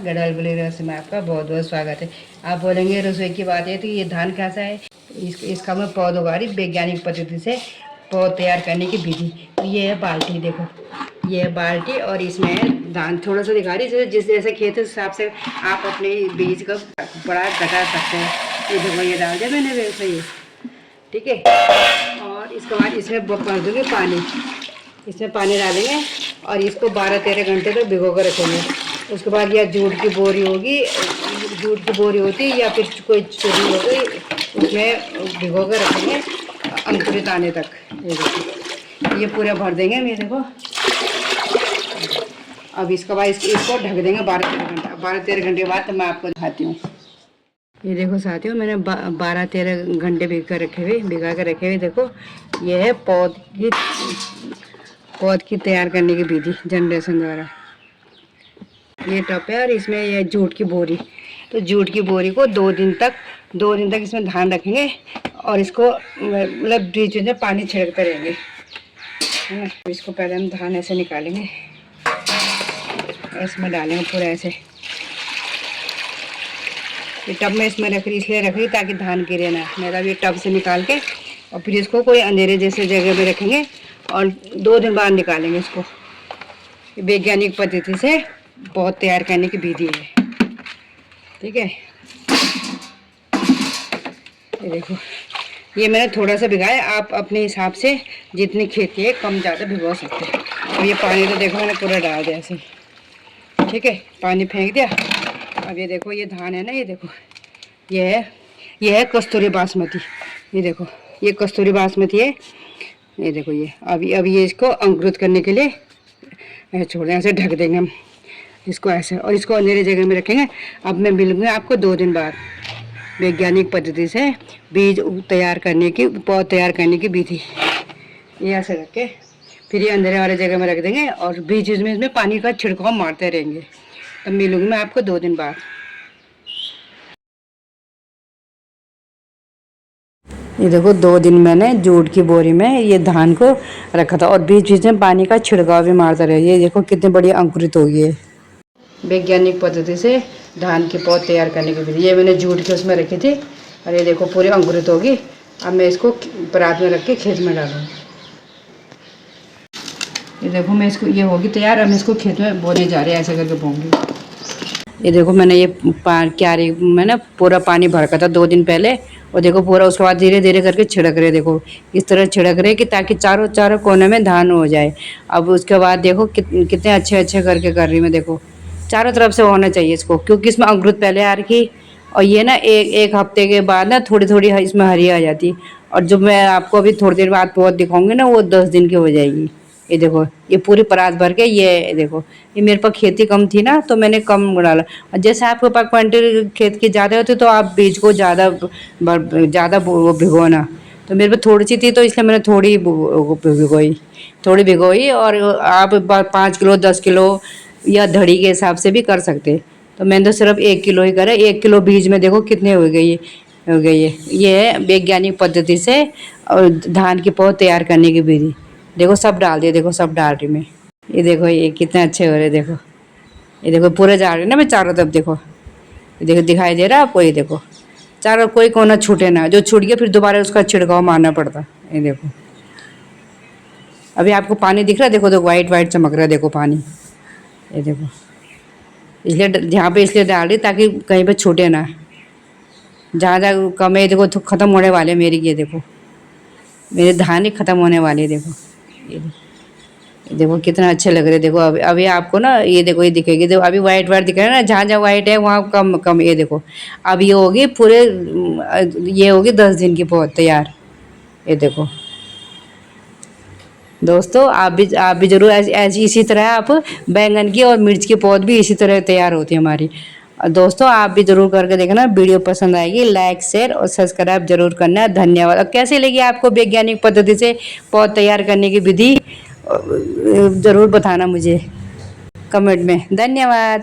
गढ़वाल बोली रसोई में आपका बहुत बहुत स्वागत है। आप बोलेंगे रसोई की बात है तो ये धान कैसा है, इसका मैं पौध उगा रही वैज्ञानिक पद्धति से पौध तैयार करने की विधि। तो ये है बाल्टी, देखो ये है बाल्टी और इसमें है धान। थोड़ा सा दिखा रही जैसे जिस जैसे खेत है उस हिसाब से आप अपने बीज का बड़ा घटा सकते हैं। ये देखो ये डाल दिया मैंने वैसे ही, ठीक है। और इसके बाद इसमें भर दूँगी पानी, इसमें पानी डालेंगे और इसको 12-13 घंटे तक भिगो कर रखेंगे। उसके बाद या जूट की बोरी होगी, जूट की बोरी होती या फिर कोई चूड़ी होगी, उसमें भिगो कर रखेंगे अंकुरित आने तक। ये देखो ये पूरा भर देंगे हम, ये देखो। अब इसके बाद इसको ढक देंगे 12-13 घंटा। 12-13 घंटे के बाद तो मैं आपको दिखाती हूँ। ये देखो साथियों, मैंने 12-13 घंटे भिगा कर रखे हुए। देखो ये है पौध की तैयार करने की विधि जनरेशन द्वारा। ये टप है और इसमें ये जूट की बोरी। तो जूट की बोरी को 2 दिन तक इसमें धान रखेंगे और इसको मतलब बीच में पानी छिड़कते रहेंगे, है ना। इसको पहले हम धान ऐसे निकालेंगे, इसमें डालेंगे पूरा ऐसे। ये टब में इसमें इसलिए रख रही ताकि धान गिरे ना। मेरा ये टब से निकाल के और फिर इसको कोई अंधेरे जैसे जगह में रखेंगे और 2 दिन बाद निकालेंगे इसको। वैज्ञानिक पद्धति से पौध तैयार करने की विधि है, ठीक है। ये देखो ये मैंने थोड़ा सा भिगाया, आप अपने हिसाब से जितनी खेती है कम ज़्यादा भिगो सकते हैं। और ये पानी तो देखो मैंने पूरा डाल दिया ऐसे, ठीक है, पानी फेंक दिया। अब ये देखो ये धान है ना, ये देखो ये है कस्तूरी बासमती। ये देखो ये कस्तूरी बासमती है। ये देखो ये अभी ये इसको अंकुरित करने के लिए ऐसे छोड़ दें, ऐसे ढक देंगे हम इसको ऐसे, और इसको अंधेरे जगह में रखेंगे। अब मैं मिलूँगी आपको 2 दिन बाद वैज्ञानिक पद्धति से बीज तैयार करने की पौध तैयार करने की विधि। ये ऐसे रख के फिर ये अंधेरे वाले जगह में रख देंगे और बीच में इसमें पानी का छिड़काव मारते रहेंगे। तब मिलूँगी मैं आपको 2 दिन बाद। ये देखो 2 दिन मैंने जूट की बोरी में ये धान को रखा था और बीच बीच में पानी का छिड़काव भी मारता रहे। ये देखो कितनी बड़ी अंकुरित हो गई है वैज्ञानिक पद्धति से धान के पौध तैयार करने की विधि। ये मैंने जूट के उसमें रखी थी और ये देखो पूरी अंकुरित होगी। अब मैं इसको परात में रख के खेत में डालूँ। ये देखो मैं इसको, ये होगी तैयार। अब मैं इसको खेत में बोने जा रही है, ऐसे करके बोऊँगी। ये देखो मैंने ये क्यारी में ना पूरा पानी भर का था 2 दिन पहले, और देखो पूरा उसके बाद धीरे धीरे करके छिड़क रहे। देखो इस तरह छिड़क रहे कि ताकि चारों कोने में धान हो जाए। अब उसके बाद देखो कितने अच्छे करके कर रही मैं। देखो चारों तरफ से होना चाहिए इसको, क्योंकि इसमें अंकुरित पहले आ रखी और ये ना एक हफ्ते के बाद ना थोड़ी इसमें हरी आ जाती। और जो मैं आपको अभी थोड़ी देर बाद पौध दिखाऊंगी ना, वो 10 दिन की हो जाएगी। ये देखो ये पूरी परात भर के, ये देखो ये मेरे पास खेती कम थी ना तो मैंने कम डाला। और जैसे आपके पास क्वांटिटी खेत की ज़्यादा होती तो आप बीज को ज़्यादा भिगोना। तो मेरे पास थोड़ी सी थी तो इसलिए मैंने थोड़ी भिगोई। और आप 5 किलो 10 किलो या धड़ी के हिसाब से भी कर सकते। तो मैंने तो सिर्फ 1 किलो ही करा। 1 किलो बीज में देखो कितने हो गई है। ये है वैज्ञानिक पद्धति से और धान की पौध तैयार करने की विधि। देखो सब डाल दिए, देखो सब डाल रही मैं। ये देखो ये कितने अच्छे हो रहे। देखो ये देखो पूरे जा रहे ना मैं चारों तरफ। देखो ये देखो दिखाई दे रहा है आपको। ये देखो चारों कोई कोना छूटे ना, जो छूट गया फिर दोबारा उसका छिड़काव मारना पड़ता। ये देखो अभी आपको पानी दिख रहा है। देखो तो वाइट चमक रहा है, देखो पानी। ये देखो इसलिए यहाँ पे इसलिए डाल रही ताकि कहीं पे छूटे ना। जहाँ कम है देखो तो ख़त्म होने वाले मेरी। ये देखो मेरे धान ही ख़त्म होने वाले। देखो ये देखो कितना अच्छे लग रहे। देखो अभी आपको ना ये देखो ये दिखेगी। देखो अभी वाइट दिख रहा है ना, जहाँ वाइट है वहाँ कम। ये देखो अब ये होगी पूरे, ये होगी 10 दिन की पौध तैयार। ये देखो दोस्तों आप भी ज़रूर ऐसी इसी तरह आप बैंगन की और मिर्च की पौध भी इसी तरह तैयार होती है हमारी। और दोस्तों आप भी ज़रूर करके देखना। वीडियो पसंद आएगी लाइक शेयर और सब्सक्राइब जरूर करना। धन्यवाद। और कैसे लगी आपको वैज्ञानिक पद्धति से पौध तैयार करने की विधि ज़रूर बताना मुझे कमेंट में। धन्यवाद।